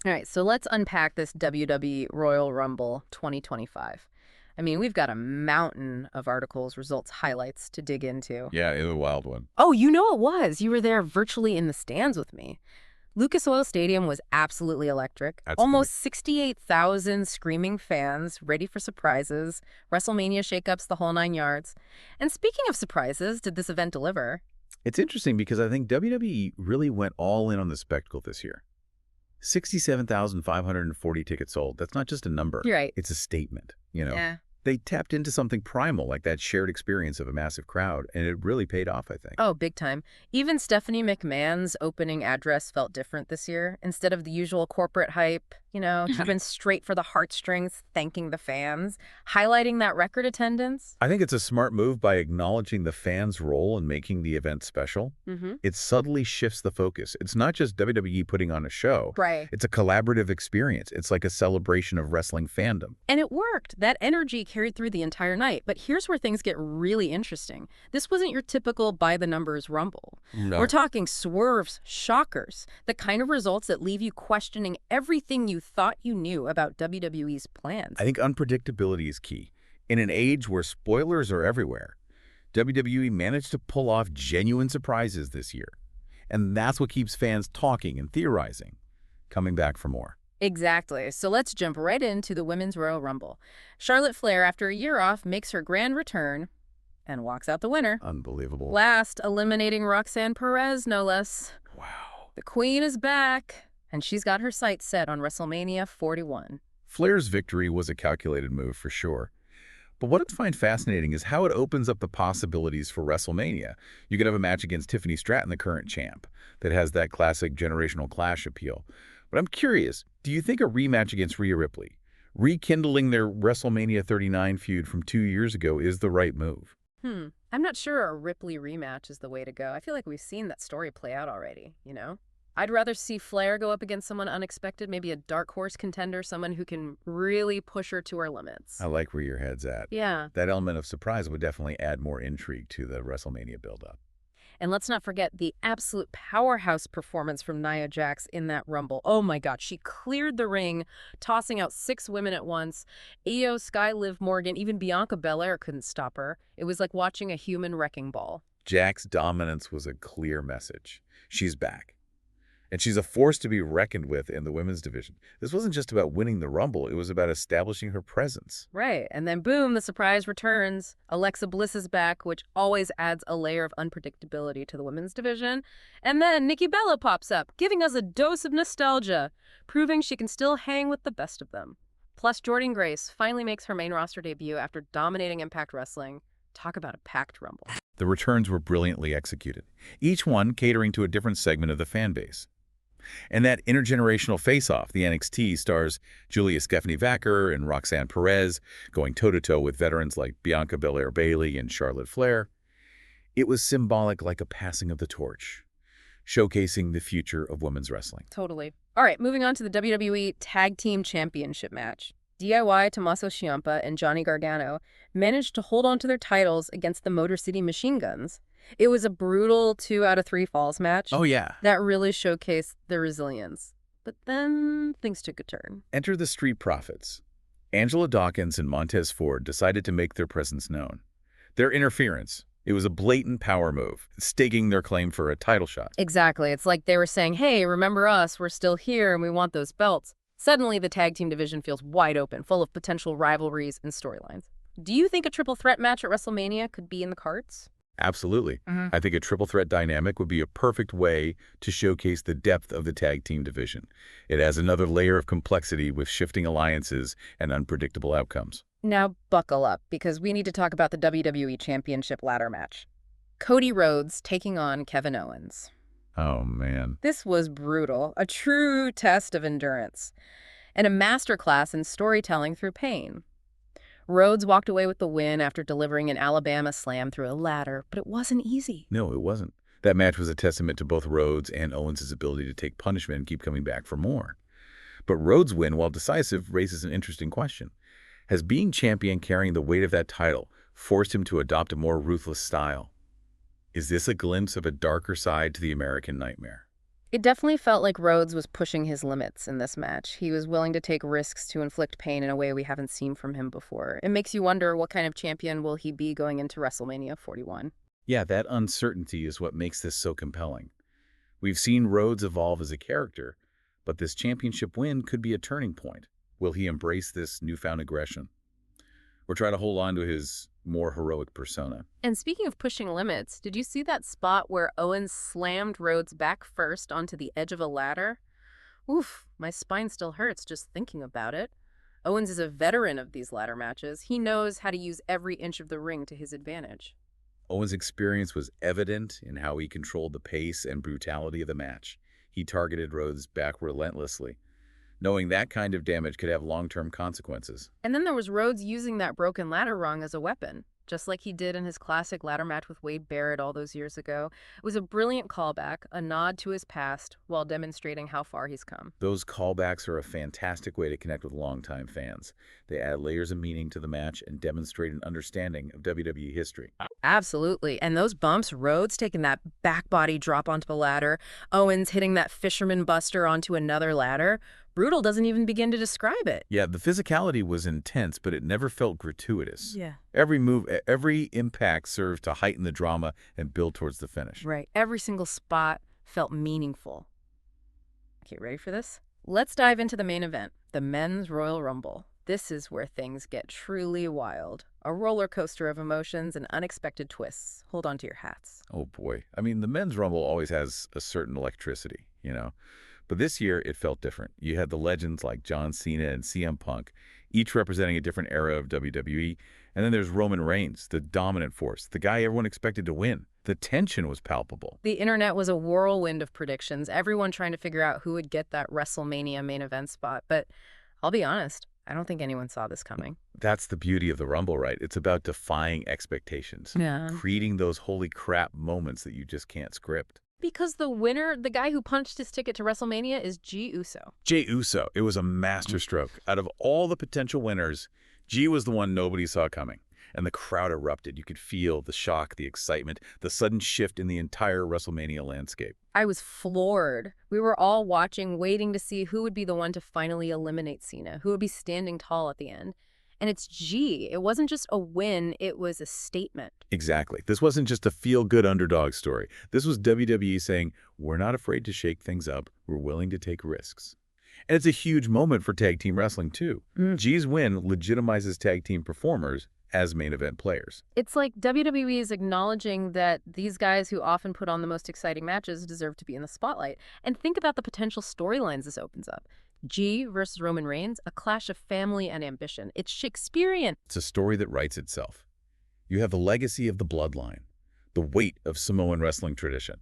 All right, so let's unpack this WWE Royal Rumble 2025. I mean, we've got a mountain of articles, results, highlights to dig into. Yeah, it was a wild one. Oh, you know it was. You were there virtually in the stands with me. Lucas Oil Stadium was absolutely electric. Absolutely. Almost 68,000 screaming fans ready for surprises, WrestleMania shakeups, the whole nine yards. And speaking of surprises, did this event deliver? It's interesting because I think WWE really went all in on the spectacle this year. 67,540 tickets sold. That's not just a number. You're right. It's a statement. Yeah. They tapped into something primal, like that shared experience of a massive crowd, and it really paid off, I think. Oh, big time. Even Stephanie McMahon's opening address felt different this year. Instead of the usual corporate hype, she went straight for the heartstrings, thanking the fans, highlighting that record attendance. I think it's a smart move by acknowledging the fans' role in making the event special. Mm-hmm. It subtly shifts the focus. It's not just WWE putting on a show. Right. It's a collaborative experience. It's like a celebration of wrestling fandom. And it worked. That energy carried through the entire night. But here's where things get really interesting. This wasn't your typical by-the-numbers Rumble. No. We're talking swerves, shockers, the kind of results that leave you questioning everything you thought you knew about WWE's plans. I think unpredictability is key. In an age where spoilers are everywhere, WWE managed to pull off genuine surprises this year. And that's what keeps fans talking and theorizing, coming back for more. Exactly. So let's jump right into the Women's Royal Rumble. Charlotte Flair, after a year off, makes her grand return and walks out the winner. Unbelievable. Last, eliminating Roxanne Perez, no less. Wow. The Queen is back, and she's got her sights set on WrestleMania 41. Flair's victory was a calculated move for sure. But what I find fascinating is how it opens up the possibilities for WrestleMania. You could have a match against Tiffany Stratton, the current champ, that has that classic generational clash appeal. But I'm curious, do you think a rematch against Rhea Ripley, rekindling their WrestleMania 39 feud from 2 years ago, is the right move? I'm not sure a Ripley rematch is the way to go. I feel like we've seen that story play out already. I'd rather see Flair go up against someone unexpected, maybe a dark horse contender, someone who can really push her to her limits. I like where your head's at. Yeah. That element of surprise would definitely add more intrigue to the WrestleMania build-up. And let's not forget the absolute powerhouse performance from Nia Jax in that Rumble. Oh my God, she cleared the ring, tossing out 6 women at once. Io, Sky, Liv Morgan, even Bianca Belair couldn't stop her. It was like watching a human wrecking ball. Jack's dominance was a clear message. She's back. And she's a force to be reckoned with in the women's division. This wasn't just about winning the Rumble. It was about establishing her presence. Right, and then boom, the surprise returns. Alexa Bliss is back, which always adds a layer of unpredictability to the women's division. And then Nikki Bella pops up, giving us a dose of nostalgia, proving she can still hang with the best of them. Plus, Jordynne Grace finally makes her main roster debut after dominating Impact Wrestling. Talk about a packed Rumble. The returns were brilliantly executed, each one catering to a different segment of the fan base. And that intergenerational face-off, the NXT, stars Julia Stephanie-Vacker and Roxanne Perez going toe-to-toe with veterans like Bianca Belair Bayley and Charlotte Flair. It was symbolic, like a passing of the torch, showcasing the future of women's wrestling. Totally. All right, moving on to the WWE Tag Team Championship match. DIY, Tommaso Ciampa, and Johnny Gargano managed to hold on to their titles against the Motor City Machine Guns. It was a brutal 2 out of 3 falls match. Oh, yeah. That really showcased their resilience. But then things took a turn. Enter the Street Profits. Angela Dawkins and Montez Ford decided to make their presence known. Their interference, it was a blatant power move, staking their claim for a title shot. Exactly. It's like they were saying, hey, remember us, we're still here and we want those belts. Suddenly, the tag team division feels wide open, full of potential rivalries and storylines. Do you think a triple threat match at WrestleMania could be in the cards? Absolutely. I think a triple threat dynamic would be a perfect way to showcase the depth of the tag team division. It adds another layer of complexity with shifting alliances and unpredictable outcomes. Now buckle up, because we need to talk about the WWE Championship ladder match. Cody Rhodes taking on Kevin Owens. Oh, man. This was brutal, a true test of endurance, and a masterclass in storytelling through pain. Rhodes walked away with the win after delivering an Alabama slam through a ladder, but it wasn't easy. No, it wasn't. That match was a testament to both Rhodes and Owens' ability to take punishment and keep coming back for more. But Rhodes' win, while decisive, raises an interesting question. Has being champion carrying the weight of that title forced him to adopt a more ruthless style? Is this a glimpse of a darker side to the American nightmare? It definitely felt like Rhodes was pushing his limits in this match. He was willing to take risks to inflict pain in a way we haven't seen from him before. It makes you wonder, what kind of champion will he be going into WrestleMania 41? Yeah, that uncertainty is what makes this so compelling. We've seen Rhodes evolve as a character, but this championship win could be a turning point. Will he embrace this newfound aggression or try to hold on to his more heroic persona? And speaking of pushing limits, did you see that spot where Owens slammed Rhodes back first onto the edge of a ladder? Oof, my spine still hurts just thinking about it. Owens is a veteran of these ladder matches. He knows how to use every inch of the ring to his advantage. Owen's experience was evident in how he controlled the pace and brutality of the match. He targeted Rhodes back relentlessly, knowing that kind of damage could have long-term consequences. And then there was Rhodes using that broken ladder rung as a weapon, just like he did in his classic ladder match with Wade Barrett all those years ago. It was a brilliant callback, a nod to his past, while demonstrating how far he's come. Those callbacks are a fantastic way to connect with longtime fans. They add layers of meaning to the match and demonstrate an understanding of WWE history. Absolutely. And those bumps, Rhodes taking that back body drop onto the ladder, Owens hitting that fisherman buster onto another ladder, brutal doesn't even begin to describe it. Yeah, the physicality was intense, but it never felt gratuitous. Yeah. Every move, every impact served to heighten the drama and build towards the finish. Right. Every single spot felt meaningful. Okay, ready for this? Let's dive into the main event, the Men's Royal Rumble. This is where things get truly wild. A roller coaster of emotions and unexpected twists. Hold on to your hats. Oh boy. I mean, the men's rumble always has a certain electricity, you know? But this year, it felt different. You had the legends like John Cena and CM Punk, each representing a different era of WWE. And then there's Roman Reigns, the dominant force, the guy everyone expected to win. The tension was palpable. The internet was a whirlwind of predictions, everyone trying to figure out who would get that WrestleMania main event spot. But I'll be honest, I don't think anyone saw this coming. That's the beauty of the Rumble, right? It's about defying expectations, Yeah. creating those holy crap moments that you just can't script. Because the winner, the guy who punched his ticket to WrestleMania, is Jey Uso. Jey Uso, it was a masterstroke. Out of all the potential winners, G was the one nobody saw coming. And the crowd erupted. You could feel the shock, the excitement, the sudden shift in the entire WrestleMania landscape. I was floored. We were all watching, waiting to see who would be the one to finally eliminate Cena, who would be standing tall at the end. And it's G. It wasn't just a win, it was a statement. Exactly. This wasn't just a feel-good underdog story. This was WWE saying, we're not afraid to shake things up. We're willing to take risks. And it's a huge moment for tag team wrestling, too. G's win legitimizes tag team performers as main event players. It's like WWE is acknowledging that these guys who often put on the most exciting matches deserve to be in the spotlight. And think about the potential storylines this opens up. G versus Roman Reigns, a clash of family and ambition. It's Shakespearean. It's a story that writes itself. You have the legacy of the bloodline, the weight of Samoan wrestling tradition,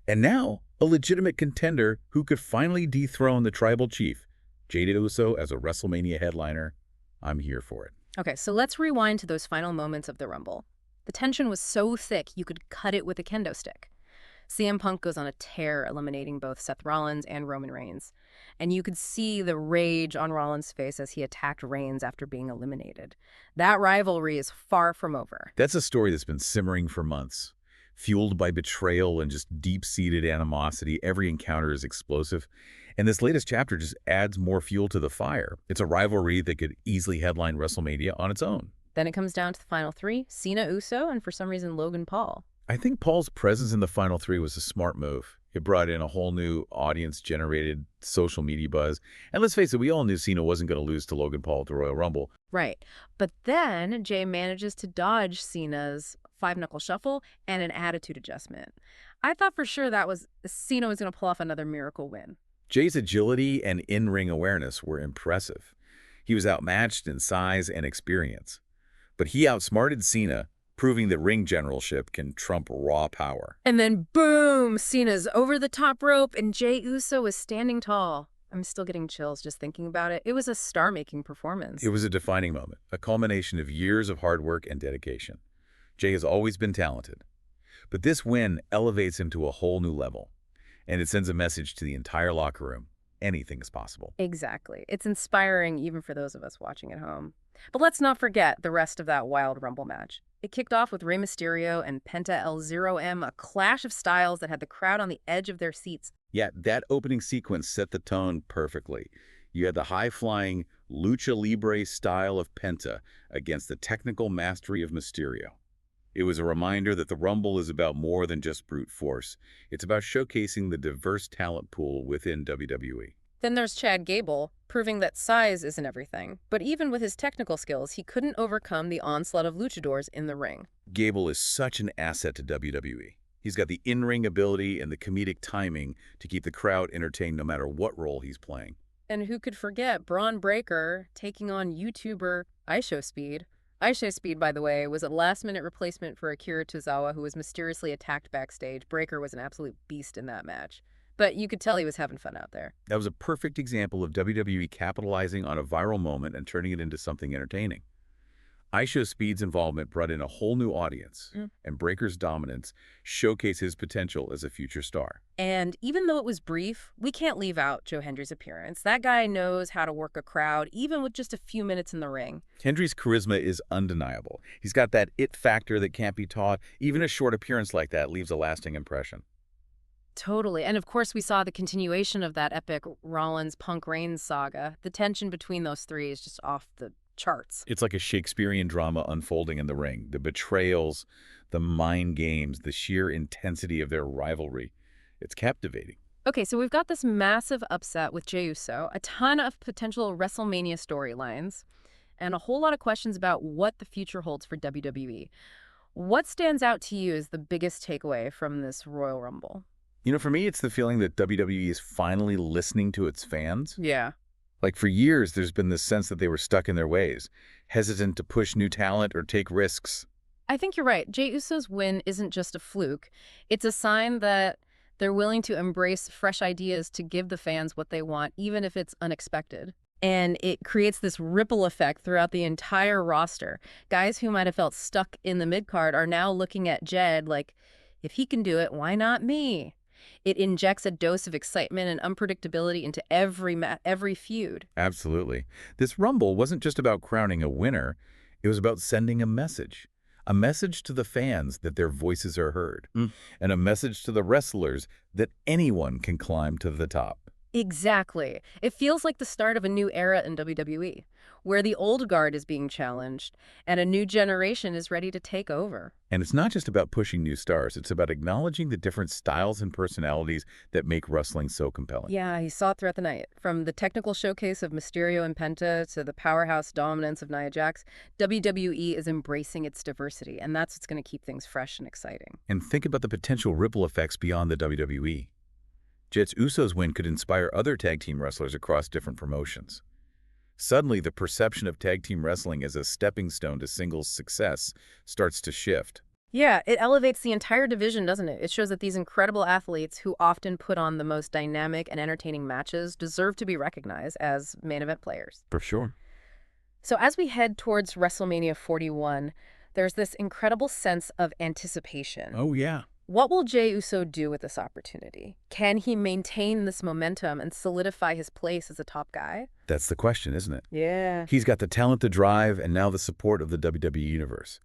and now a legitimate contender who could finally dethrone the tribal chief, Jey Uso, as a WrestleMania headliner. I'm here for it. Okay, so let's rewind to those final moments of the Rumble. The tension was so thick you could cut it with a kendo stick. CM Punk goes on a tear, eliminating both Seth Rollins and Roman Reigns. And you could see the rage on Rollins' face as he attacked Reigns after being eliminated. That rivalry is far from over. That's a story that's been simmering for months. Fueled by betrayal and just deep-seated animosity, every encounter is explosive. And this latest chapter just adds more fuel to the fire. It's a rivalry that could easily headline WrestleMania on its own. Then it comes down to the final three, Cena, Uso, and for some reason, Logan Paul. I think Paul's presence in the final three was a smart move. It brought in a whole new audience-generated social media buzz. And let's face it, we all knew Cena wasn't going to lose to Logan Paul at the Royal Rumble. Right. But then Jey manages to dodge Cena's five-knuckle shuffle and an attitude adjustment. I thought for sure that was Cena was going to pull off another miracle win. Jey's agility and in-ring awareness were impressive. He was outmatched in size and experience. But he outsmarted Cena, proving that ring generalship can trump raw power. And then boom, Cena's over the top rope and Jey Uso is standing tall. I'm still getting chills just thinking about it. It was a star-making performance. It was a defining moment, a culmination of years of hard work and dedication. Jey has always been talented, but this win elevates him to a whole new level, and it sends a message to the entire locker room. Anything is possible. Exactly. It's inspiring even for those of us watching at home. But let's not forget the rest of that wild Rumble match. It kicked off with Rey Mysterio and Penta El Zero M, a clash of styles that had the crowd on the edge of their seats. Yeah, that opening sequence set the tone perfectly. You had the high-flying lucha libre style of Penta against the technical mastery of Mysterio. It was a reminder that the Rumble is about more than just brute force. It's about showcasing the diverse talent pool within WWE. Then there's Chad Gable, proving that size isn't everything. But even with his technical skills, he couldn't overcome the onslaught of luchadors in the ring. Gable is such an asset to WWE. He's got the in-ring ability and the comedic timing to keep the crowd entertained no matter what role he's playing. And who could forget Braun Breaker taking on YouTuber IShowSpeed? IShowSpeed, by the way, was a last-minute replacement for Akira Tozawa, who was mysteriously attacked backstage. Breaker was an absolute beast in that match. But you could tell he was having fun out there. That was a perfect example of WWE capitalizing on a viral moment and turning it into something entertaining. IShowSpeed's involvement brought in a whole new audience, and Breaker's dominance showcased his potential as a future star. And even though it was brief, we can't leave out Joe Hendry's appearance. That guy knows how to work a crowd, even with just a few minutes in the ring. Hendry's charisma is undeniable. He's got that it factor that can't be taught. Even a short appearance like that leaves a lasting impression. Totally. And of course, we saw the continuation of that epic Rollins-Punk Reigns saga. The tension between those three is just off the charts. It's like a Shakespearean drama unfolding in the ring. The betrayals, the mind games, the sheer intensity of their rivalry. It's captivating. Okay, so we've got this massive upset with Jey Uso, a ton of potential WrestleMania storylines, and a whole lot of questions about what the future holds for WWE. What stands out to you as the biggest takeaway from this Royal Rumble? You know, for me, it's the feeling that WWE is finally listening to its fans. Yeah. Like for years, there's been this sense that they were stuck in their ways, hesitant to push new talent or take risks. I think you're right. Jey Uso's win isn't just a fluke. It's a sign that they're willing to embrace fresh ideas to give the fans what they want, even if it's unexpected. And it creates this ripple effect throughout the entire roster. Guys who might have felt stuck in the mid-card are now looking at Jed like, if he can do it, why not me? It injects a dose of excitement and unpredictability into every feud. Absolutely. This Rumble wasn't just about crowning a winner. It was about sending a message. A message to the fans that their voices are heard. And a message to the wrestlers that anyone can climb to the top. Exactly. It feels like the start of a new era in WWE, where the old guard is being challenged and a new generation is ready to take over. And it's not just about pushing new stars. It's about acknowledging the different styles and personalities that make wrestling so compelling. Yeah, he saw it throughout the night. From the technical showcase of Mysterio and Penta to the powerhouse dominance of Nia Jax, WWE is embracing its diversity, and that's what's going to keep things fresh and exciting. And think about the potential ripple effects beyond the WWE. Jey Uso's win could inspire other tag team wrestlers across different promotions. Suddenly, the perception of tag team wrestling as a stepping stone to singles success starts to shift. Yeah, it elevates the entire division, doesn't it? It shows that these incredible athletes who often put on the most dynamic and entertaining matches deserve to be recognized as main event players. For sure. So as we head towards WrestleMania 41, there's this incredible sense of anticipation. Oh, yeah. What will Jey Uso do with this opportunity? Can he maintain this momentum and solidify his place as a top guy? That's the question, isn't it? Yeah. He's got the talent to drive and now the support of the WWE Universe.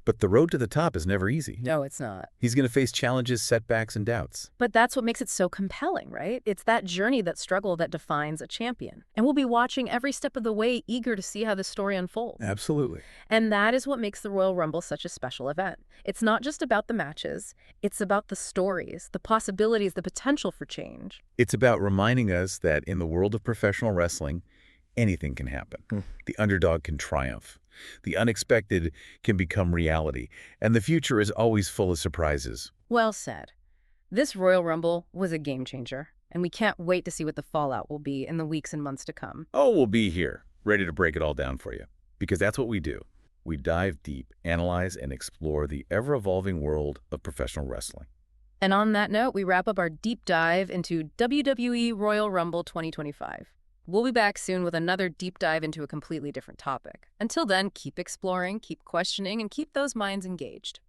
But the road to the top is never easy. No, it's not. He's going to face challenges, setbacks, and doubts. But that's what makes it so compelling, right? It's that journey, that struggle that defines a champion. And we'll be watching every step of the way, eager to see how this story unfolds. Absolutely. And that is what makes the Royal Rumble such a special event. It's not just about the matches. It's about the stories, the possibilities, the potential for change. It's about reminding us that in the world of professional wrestling, anything can happen. The underdog can triumph. The unexpected can become reality, and the future is always full of surprises. Well said. This Royal Rumble was a game changer, and we can't wait to see what the fallout will be in the weeks and months to come. Oh, we'll be here, ready to break it all down for you, because that's what we do. We dive deep, analyze, and explore the ever-evolving world of professional wrestling. And on that note, we wrap up our deep dive into WWE Royal Rumble 2025. We'll be back soon with another deep dive into a completely different topic. Until then, keep exploring, keep questioning, and keep those minds engaged.